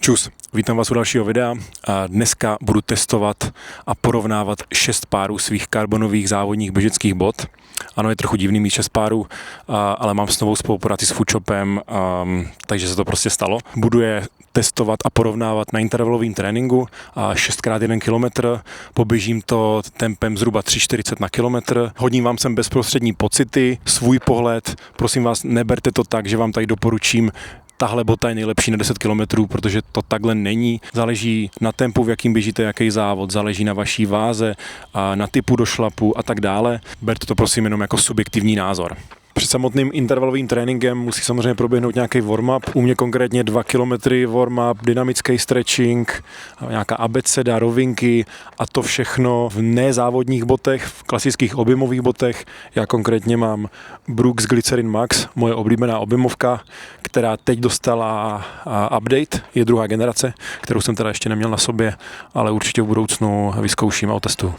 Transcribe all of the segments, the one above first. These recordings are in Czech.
Čus, vítám vás u dalšího videa a dneska budu testovat a porovnávat 6 párů svých karbonových závodních běžeckých bot. Ano, je trochu divný mít 6 párů, ale mám s novou spolupráci s Foodshopem, takže se to prostě stalo. Budu je testovat a porovnávat na intervalovém tréninku 6x1 km, poběžím to tempem zhruba 3,40 na kilometr. Hodím vám sem bezprostřední pocity, svůj pohled, prosím vás, neberte to tak, že vám tady doporučím tahle bota je nejlepší na 10 km, protože to takhle není. Záleží na tempu, v jakým běžíte, jaký závod, záleží na vaší váze, na typu došlapu a tak dále. Berte to prosím jenom jako subjektivní názor. Před samotným intervalovým tréninkem musí samozřejmě proběhnout nějaký warm-up. U mě konkrétně 2 km warm-up, dynamický stretching, nějaká abeceda, rovinky a to všechno v nezávodních botech, v klasických objemových botech. Já konkrétně mám Brooks Glycerin Max, moje oblíbená objemovka, která teď dostala update, je druhá generace, kterou jsem teda ještě neměl na sobě, ale určitě v budoucnu vyzkouším a otestuju.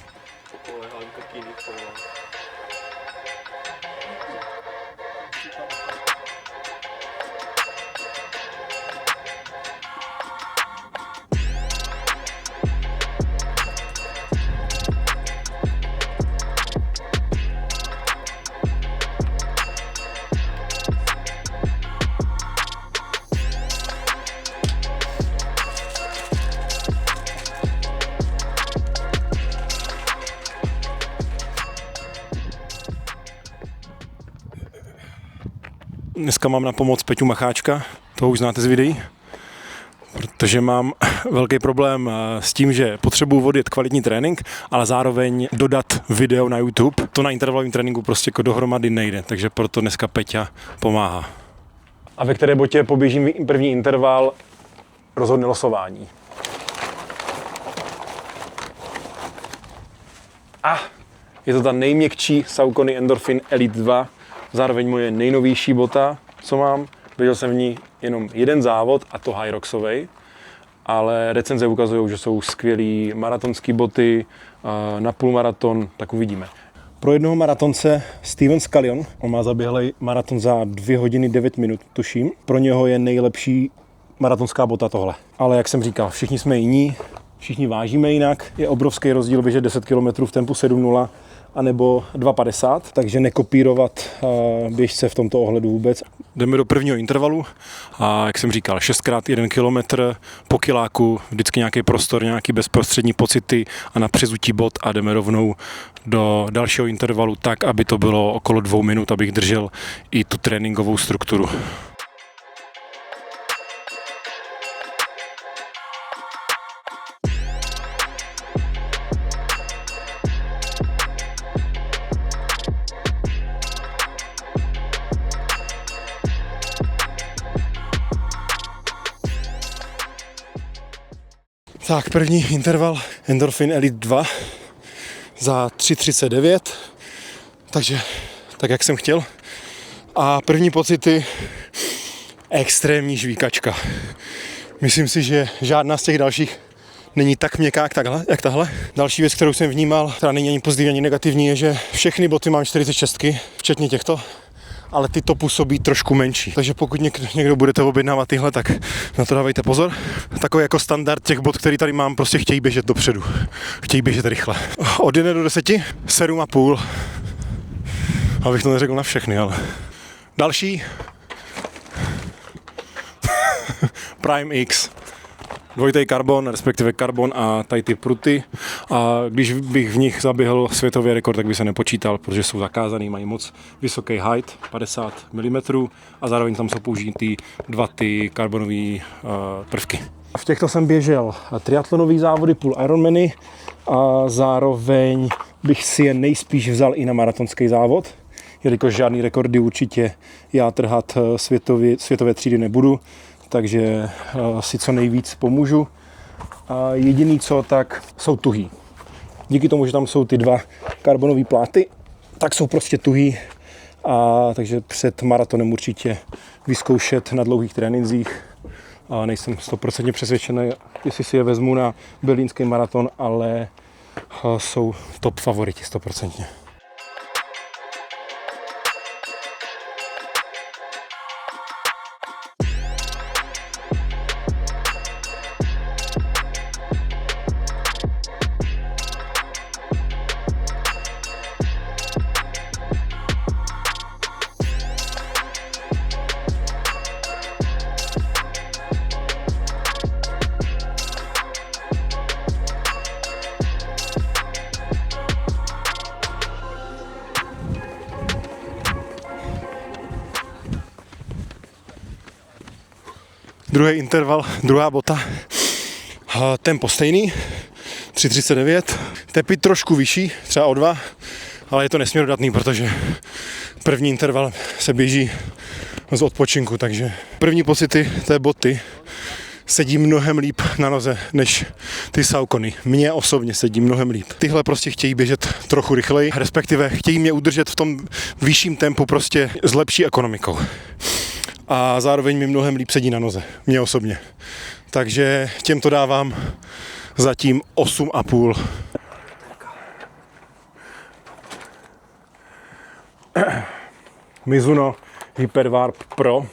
Dneska mám na pomoc Peťu Macháčka, toho už znáte z videí, protože mám velký problém s tím, že potřebuji odjet kvalitní trénink, ale zároveň dodat video na YouTube. To na intervalovém tréninku prostě jako dohromady nejde, takže proto dneska Peťa pomáhá. A ve které botě poběžím první interval, rozhodne losování. Je to ta nejměkčí Saucony Endorphin Elite 2, zároveň moje nejnovější bota, co mám. Běžel jsem v ní jenom jeden závod, a to Hyroxovej, ale recenze ukazují, že jsou skvělý maratonský boty, na půlmaraton, tak uvidíme. Pro jednoho maratonce Steven Scallion, on má zaběhlej maraton za 2 hodiny 9 minut, tuším. Pro něho je nejlepší maratonská bota tohle. Ale jak jsem říkal, všichni jsme jiní, všichni vážíme jinak. Je obrovský rozdíl běžet 10 km v tempu 7.0 anebo 2.50, takže nekopírovat běžce v tomto ohledu vůbec. Jdeme do prvního intervalu a jak jsem říkal, 6x1 km po kiláku, vždycky nějaký prostor, nějaký bezprostřední pocity a na přezutí bod a jdeme rovnou do dalšího intervalu tak, aby to bylo okolo 2 minut, abych držel i tu tréninkovou strukturu. Tak, první interval Endorphin Elite 2 za 3.39, takže tak, jak jsem chtěl. A první pocity, extrémní žvíkačka. Myslím si, že žádná z těch dalších není tak měkká jak tahle. Další věc, kterou jsem vnímal, která není ani pozitivní, ani negativní, je, že všechny boty mám 46, včetně těchto, ale ty to působí trošku menší. Takže pokud někdo budete objednávat tyhle, tak na to dávejte pozor. Takový jako standard těch bot, který tady mám, prostě chtějí běžet dopředu. Chtějí běžet rychle. Od 1 do 10, 7,5. Abych to neřekl na všechny, ale... Další. Prime X. Dvojitý karbon, respektive karbon a tady ty pruty. A když bych v nich zaběhl světový rekord, tak by se nepočítal, protože jsou zakázaný, mají moc vysoký height, 50 mm a zároveň tam jsou použitý 2 ty karbonové prvky. V těchto jsem běžel triatlonové závody, půl Ironmany a zároveň bych si je nejspíš vzal i na maratonský závod, jelikož žádný rekordy určitě já trhat světové třídy nebudu, takže si co nejvíc pomůžu. A jediný co, tak jsou tuhý. Díky tomu, že tam jsou ty 2 karbonové pláty, tak jsou prostě tuhý. Takže před maratonem určitě vyzkoušet na dlouhých trénincích. Nejsem 100% přesvědčený, jestli si je vezmu na berlínský maraton, ale jsou top favoriti 100%. Druhý interval, druhá bota. Tempo stejný, 3.39. Tepy trošku vyšší, třeba o 2, ale je to nesměrodatný, protože první interval se běží z odpočinku, takže první pocity té boty sedí mnohem líp na noze než ty Saucony. Mně osobně sedí mnohem líp. Tyhle prostě chtějí běžet trochu rychleji, respektive chtějí mě udržet v tom vyšším tempu prostě s lepší ekonomikou. A zároveň mi mnohem líp sedí na noze, mně osobně. Takže těm to dávám zatím 8,5. Mizuno Hyperwarp Pro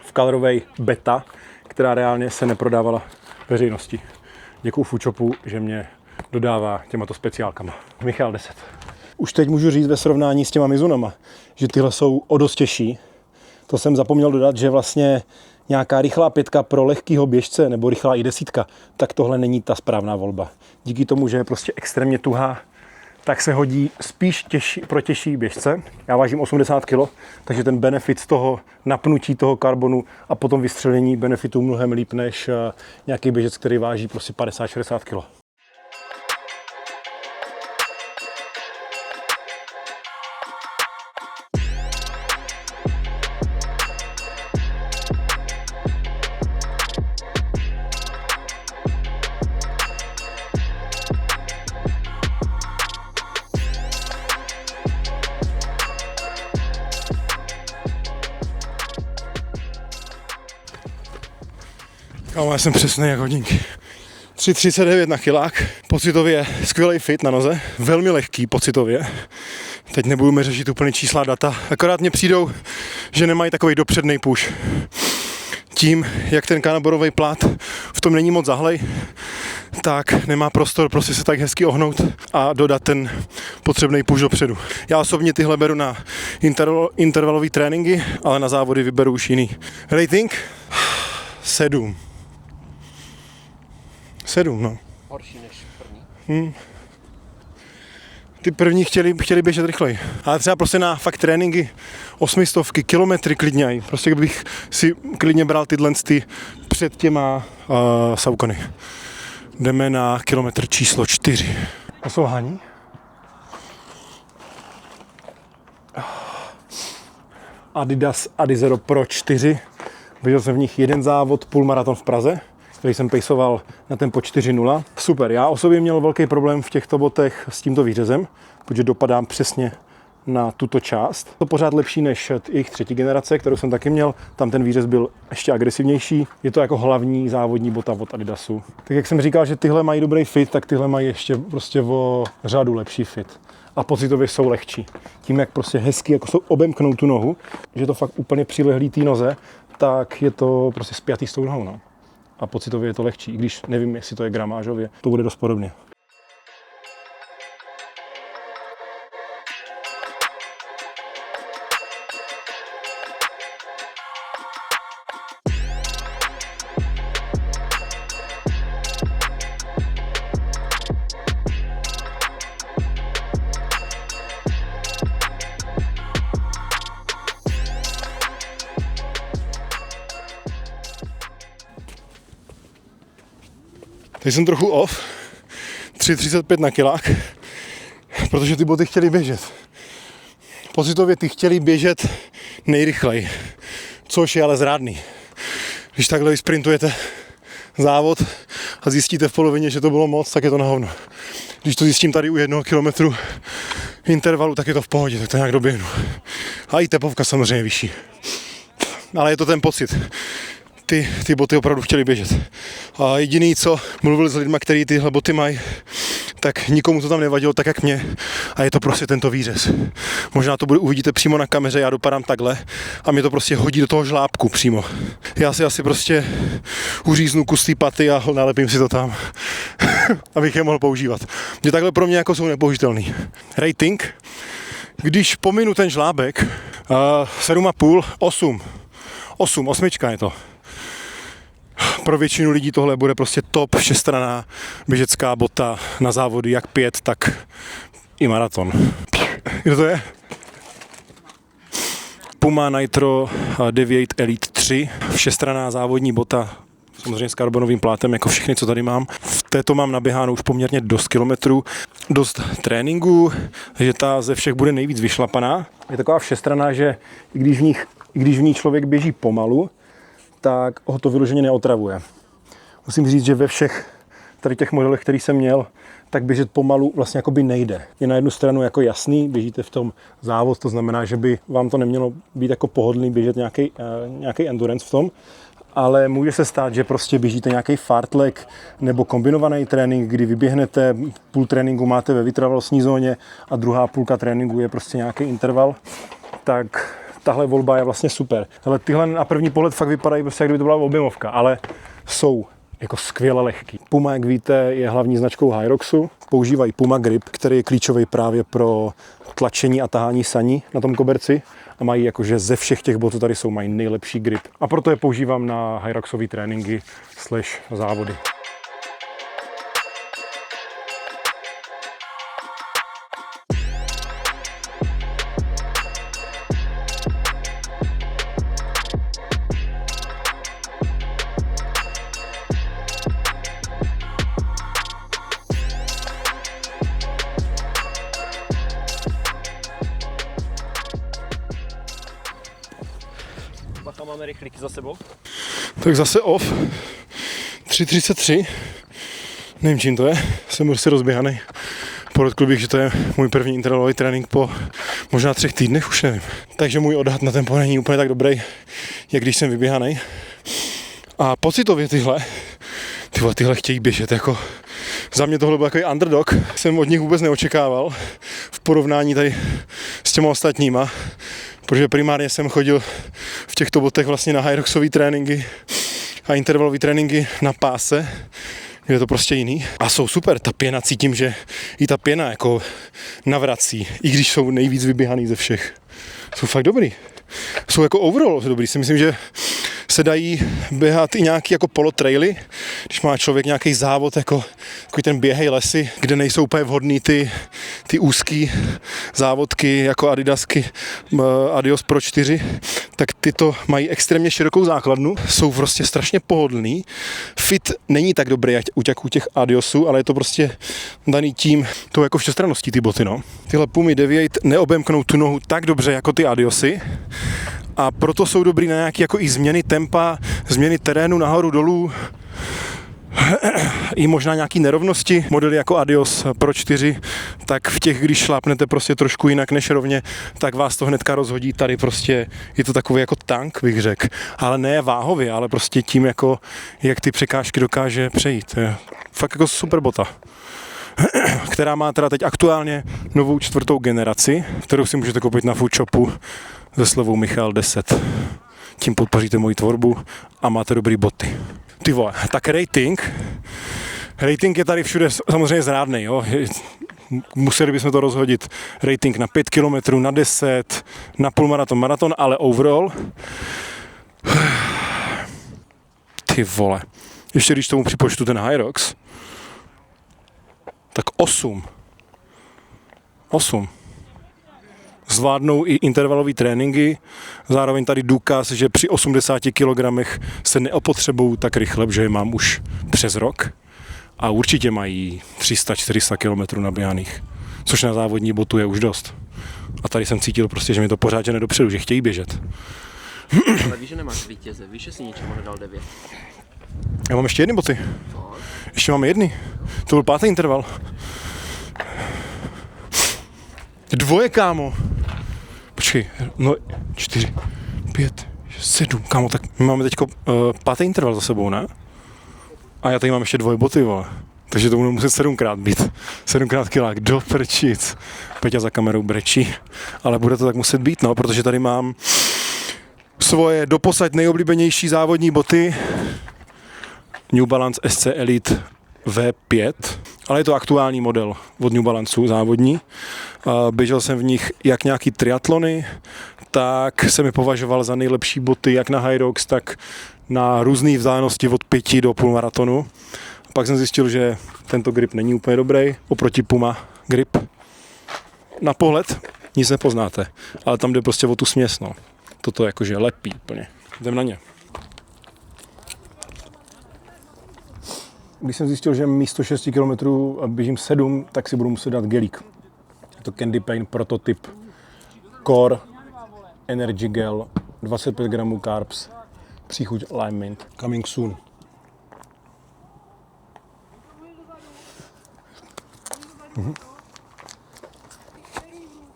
v kolorovej beta, která reálně se neprodávala veřejnosti. Děkuju Foodshopu, že mě dodává těmato speciálkama. Michal 10. Už teď můžu říct ve srovnání s těma Mizunama, že tyhle jsou o dost těžší. To jsem zapomněl dodat, že vlastně nějaká rychlá 5 pro lehkýho běžce nebo rychlá i 10, tak tohle není ta správná volba. Díky tomu, že je prostě extrémně tuhá, tak se hodí spíš pro těžší běžce. Já vážím 80 kg, takže ten benefit z toho napnutí toho karbonu a potom vystřelení benefitu mnohem líp než nějaký běžec, který váží prostě 50-60 kg. Já jsem přesný jak hodinky. 3,39 na kilák, pocitově skvělý fit na noze, velmi lehký pocitově. Teď nebudeme řešit úplně čísla data, akorát mně přijdou, že nemají takový dopřednej push. Tím, jak ten kanaborový plát v tom není moc zahlej, tak nemá prostor prostě se tak hezky ohnout a dodat ten potřebný push dopředu. Já osobně tyhle beru na intervalový tréninky, ale na závody vyberu už jiný. Rating? 7, no. Horší než první? Ty první chtěli běžet rychleji. Ale třeba prostě na fakt tréninky 800 kilometry klidně. Prostě bych si klidně bral tyhle před těma Saucony. Jdeme na kilometr číslo 4. Poslouhání. Adidas Adizero Pro 4. Běžel jsem v nich jeden závod, půlmaraton v Praze, který jsem pejsoval na tempo 4.0. Super, já osobně měl velký problém v těchto botech s tímto výřezem, protože dopadám přesně na tuto část. To pořád lepší než jejich třetí generace, kterou jsem taky měl. Tam ten výřez byl ještě agresivnější. Je to jako hlavní závodní bota od Adidasu. Tak jak jsem říkal, že tyhle mají dobrý fit, tak tyhle mají ještě prostě o řadu lepší fit. A pocitově jsou lehčí. Tím, jak prostě hezky jako jsou obemknou tu nohu, že to fakt úplně přilehlý té noze, tak je to prostě spjatý s tou nohou, no. A pocitově je to lehčí, i když nevím, jestli to je gramážově, to bude dost podobně. Teď jsem trochu off, 3,35 na kilák, protože ty boty chtěly běžet. Pocitově ty chtěly běžet nejrychleji, což je ale zrádný. Když takhle sprintujete závod a zjistíte v polovině, že to bylo moc, tak je to na hovno. Když to zjistím tady u 1 kilometru intervalu, tak je to v pohodě, tak to nějak doběhnu. A i tepovka samozřejmě vyšší. Ale je to ten pocit. Ty boty opravdu chtěly běžet. A jediný, co mluvil s lidmi, kteří tyhle boty mají, tak nikomu to tam nevadilo tak, jak mě. A je to prostě tento výřez. Možná to uvidíte přímo na kameře, já dopadám takhle a mě to prostě hodí do toho žlábku přímo. Já si asi prostě uříznu kus té paty a nalepím si to tam, abych je mohl používat. Že takhle pro mě jako jsou nepoužitelný. Rating, když pominu ten žlábek, 7,5, 8, 8 je to. Pro většinu lidí tohle bude prostě top všestranná běžecká bota na závody, jak 5, tak i maraton. Kdo to je? Puma Nitro Deviate Elite 3, všestranná závodní bota, samozřejmě s karbonovým plátem, jako všechny, co tady mám. V této mám naběháno už poměrně dost kilometrů, dost tréninků, takže ta ze všech bude nejvíc vyšlapaná. Je taková všestranná, že i když v ní člověk běží pomalu, tak ho to vyloženě neotravuje. Musím říct, že ve všech tady těch modelech, který jsem měl, tak běžet pomalu vlastně jakoby nejde. Je na jednu stranu jako jasný, běžíte v tom závod, to znamená, že by vám to nemělo být jako pohodlný běžet nějaký endurance v tom, ale může se stát, že prostě běžíte nějaký fartlek nebo kombinovaný trénink, kdy vyběhnete, půl tréninku máte ve vytrvalostní zóně a druhá půlka tréninku je prostě nějaký interval, tak tahle volba je vlastně super. Ale tyhle na první pohled fakt vypadají prostě, jak kdyby to byla objemovka, ale jsou jako skvěle lehký. Puma, jak víte, je hlavní značkou Hyroxu. Používají Puma Grip, který je klíčový právě pro tlačení a tahání saní na tom koberci a mají jakože ze všech těch bot, co tady jsou, mají nejlepší grip. A proto je používám na Hyroxové tréninky / závody. Bacha, máme rychlíky za sebou. Tak zase off. 3.33. Nevím, čím to je. Jsem prostě rozběhaný. Podotkl bych, že to je můj první intervalový trénink po možná 3 týdnech, už nevím. Takže můj odhad na tempo není úplně tak dobrý, jak když jsem vyběhaný. A pocitově tyhle chtějí běžet jako... Za mě tohle byl takový underdog. Jsem od nich vůbec neočekával v porovnání tady s těma ostatníma. Protože primárně jsem chodil v těchto botech vlastně na Hyroxové tréninky a intervalové tréninky na páse, kde je to prostě jiný. A jsou super, ta pěna, cítím, že i ta pěna jako navrací, i když jsou nejvíc vyběhaný ze všech. Jsou fakt dobrý. Jsou jako overall dobrý, si myslím, že se dají běhat i nějaký jako polotraily, když má člověk nějaký závod, jako takový ten běhej lesy, kde nejsou úplně vhodný ty úzký závodky jako Adidasky Adios Pro 4, tak tyto mají extrémně širokou základnu, jsou prostě strašně pohodlný. Fit není tak dobrý jak u těch Adiosů, ale je to prostě daný tím, tou jako všestranností ty boty, no. Tyhle Pumy Deviate neobemknou tu nohu tak dobře jako ty Adiosy, a proto jsou dobrý na nějaké jako i změny tempa, změny terénu nahoru dolů, i možná nějaký nerovnosti. Modely jako Adios Pro 4, tak v těch, když šlápnete prostě trošku jinak než rovně, tak vás to hnedka rozhodí. Tady prostě je to takový jako tank, bych řekl. Ale ne váhově, ale prostě tím, jako, jak ty překážky dokáže přejít. Je fakt jako super bota, která má teda teď aktuálně novou 4. generaci, kterou si můžete koupit na Foodshopu se slevou Michal 10. Tím podpoříte moji tvorbu a máte dobrý boty. Ty vole, tak rating je tady všude samozřejmě zrádnej, jo. Museli bychom to rozhodit. Rating na 5 km, na 10, na půlmaraton, maraton, ale overall. Ty vole. Ještě když tomu připočtu ten Hyrox, tak 8. Zvládnou i intervalové tréninky, zároveň tady důkaz, že při 80 kg se neopotřebují tak rychle, že je mám už přes rok a určitě mají 300-400 km naběhaných, což na závodní botu je už dost. A tady jsem cítil prostě, že mi to pořád žene dopředu, že chtějí běžet. Ale víš, že nemáš vítěze, víš, že si ničemu nedal 9. Já mám ještě jedny boty. Ještě máme jedny. To byl 5. interval. 2, kámo. Počkej, no 4, 5, 7, kámo, tak my máme teďko 5. interval za sebou, ne? A já tady mám ještě 2 boty, vole. Takže to bude muset 7krát být. 7krát kilák, do prčic. Peťa za kamerou brečí, ale bude to tak muset být, no, protože tady mám svoje doposud nejoblíbenější závodní boty. New Balance SC Elite V5, ale je to aktuální model od New Balanceu závodní. Běžel jsem v nich jak nějaký triatlony, tak jsem je považoval za nejlepší boty jak na Hyrox, tak na různé vzdálenosti od 5 do půlmaratonu. Pak jsem zjistil, že tento grip není úplně dobrý oproti Puma grip. Na pohled nic nepoznáte, ale tam jde prostě o tu směs, no. toto jakože lepí úplně. Jdem na ně. Když jsem zjistil, že místo 6 km běžím 7, tak si budu muset dát gelík. Je to Candy Pain prototyp Core Energy Gel, 25 gramů carbs, příchuť lime mint. Coming soon.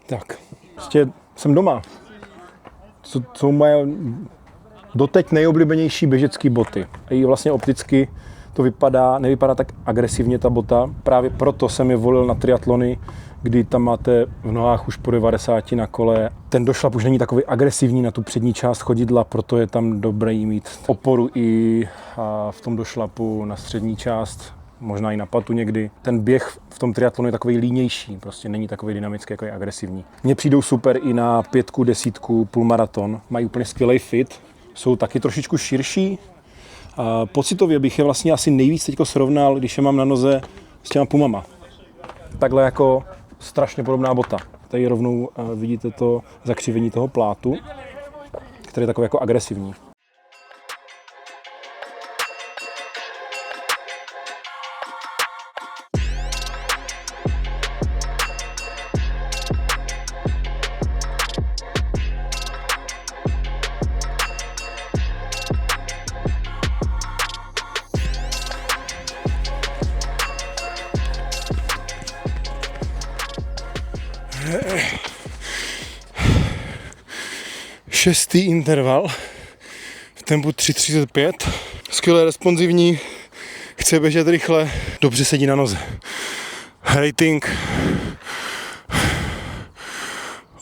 Tak, prostě jsem doma. Co jsou moje doteď nejoblíbenější běžecké boty. A i vlastně opticky to nevypadá tak agresivně ta bota. Právě proto jsem je volil na triatlony, kdy tam máte v nohách už po 90 na kole. Ten došlap už není takový agresivní na tu přední část chodidla, proto je tam dobré mít oporu i v tom došlapu na střední část, možná i na patu někdy. Ten běh v tom triatlonu je takový línější, prostě není takový dynamický, jako je agresivní. Mně přijdou super i na 5, 10, půlmaraton. Mají úplně skvělý fit, jsou taky trošičku širší. Pocitově bych je vlastně asi nejvíc teďko srovnal, když je mám na noze s těma Pumama. Takhle jako strašně podobná bota. Tady rovnou vidíte to zakřivení toho plátu, který je takový jako agresivní. Šestý interval v tempu 3:35. Skvěle responsivní, chce běžet rychle, dobře sedí na noze. Rating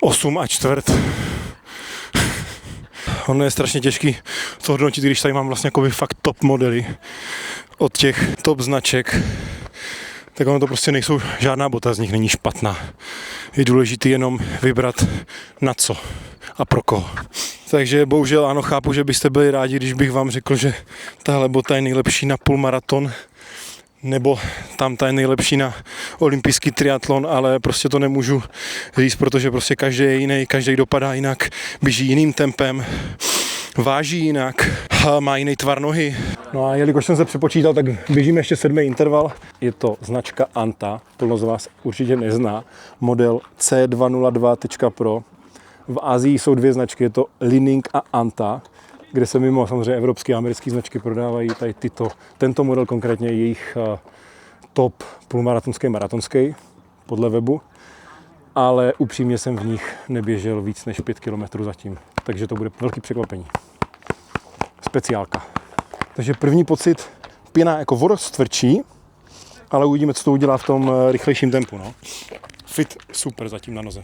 8,25. Ono je strašně těžký to hodnotit, když tady mám vlastně jakoby fakt top modely od těch top značek. Tak ono to prostě nejsou, žádná bota z nich není špatná. Je důležité jenom vybrat na co a pro koho. Takže bohužel ano, chápu, že byste byli rádi, když bych vám řekl, že tahle bota je nejlepší na půlmaraton, nebo tam ta je nejlepší na olympijský triatlon, ale prostě to nemůžu říct, protože prostě každý je jiný, každý dopadá jinak, běží jiným tempem, váží jinak, má jiný tvar nohy. No a jelikož jsem se přepočítal, tak běžíme ještě 7. interval. Je to značka Anta, plno z vás určitě nezná, model C202.pro. V Asii jsou 2 značky, je to Li-Ning a Anta, kde se mimo samozřejmě evropské a americké značky prodávají tady tento model konkrétně je jejich top půlmaratonský, maratonský podle webu, ale upřímně jsem v nich neběžel víc než 5 km zatím, takže to bude velký překvapení. Speciálka. Takže první pocit, pěna jako vodost tvrdší, ale uvidíme, co to udělá v tom rychlejším tempu. No. Fit super zatím na noze.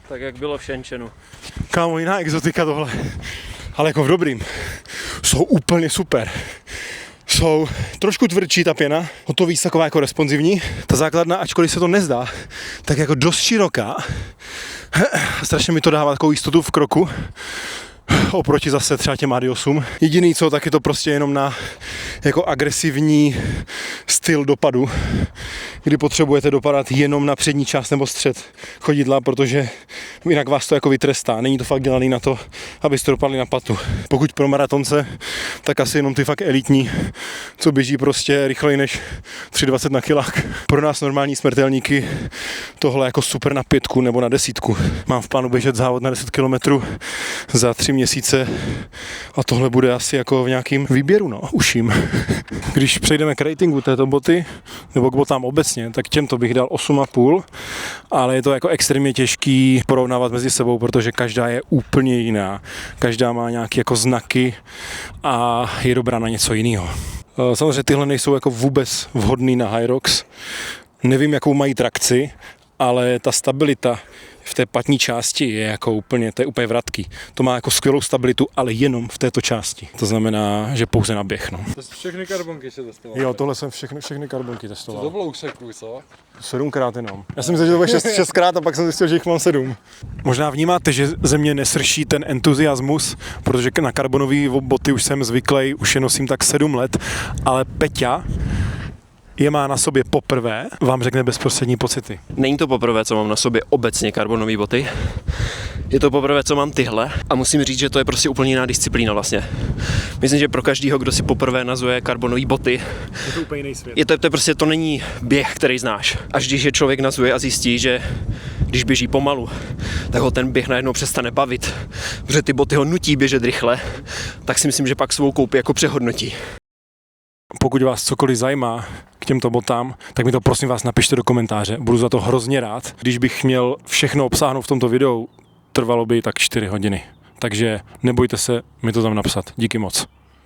Tak jak bylo v Shenzhenu. Kámo, jiná exotika tohle, ale jako v dobrým. Jsou úplně super. Jsou trošku tvrdší ta pěna, o to víc taková jako responsivní. Ta základna, ačkoliv se to nezdá, tak jako dost široká. Strašně mi to dává takovou jistotu v kroku. Oproti zase třeba těm Adiosům. Jediný co, tak je to prostě jenom na jako agresivní styl dopadu, kdy potřebujete dopadat jenom na přední část nebo střed chodidla, protože jinak vás to jako vytrestá. Není to fakt dělaný na to, abyste dopadli na patu. Pokud pro maratonce, tak asi jenom ty fakt elitní, co běží prostě rychleji než 3,20 na kilák. Pro nás normální smrtelníky tohle jako super na 5 nebo na 10. Mám v plánu běžet závod na 10 km za 3 měsíce a tohle bude asi jako v nějakým výběru, no, uším. Když přejdeme k ratingu této boty, nebo k botám obecně, tak těmto bych dal 8,5, ale je to jako extrémně těžký porovnávat mezi sebou, protože každá je úplně jiná. Každá má nějaké jako znaky a je dobrá na něco jiného. Samozřejmě tyhle nejsou jako vůbec vhodný na Hyrox. Nevím, jakou mají trakci, ale ta stabilita v té patní části je jako úplně, to je úplně vratký. To má jako skvělou stabilitu, ale jenom v této části. To znamená, že pouze na běh, no. To všechny karbonky se testoval. Jo, tohle jsem všechny karbonky To testoval. bylo úseku, co? 7krát jenom. Já jsem myslel, že to bude 6krát a pak jsem zjistil, že jich mám 7. Možná vnímáte, že ze mě nesrší ten entuziasmus, protože na karbonové boty už jsem zvyklý, už je nosím tak 7 let, ale Peťa je má na sobě poprvé, vám řekne bezprostřední pocity. Není to poprvé, co mám na sobě obecně karbonové boty. Je to poprvé, co mám tyhle a musím říct, že to je prostě úplně jiná disciplína vlastně. Myslím, že pro každýho, kdo si poprvé nazuje karbonové boty, Je to úplně jiný svět. je to prostě to není běh, který znáš. Až když je člověk nazuje a zjistí, že když běží pomalu, tak ho ten běh najednou přestane bavit, protože ty boty ho nutí běžet rychle, tak si myslím, že pak svou koupi jako přehodnotí. Pokud vás cokoliv zajímá k těmto botám, tak mi to prosím vás napište do komentáře. Budu za to hrozně rád. Když bych měl všechno obsáhnout v tomto videu, trvalo by tak 4 hodiny. Takže nebojte se mi to tam napsat. Díky moc.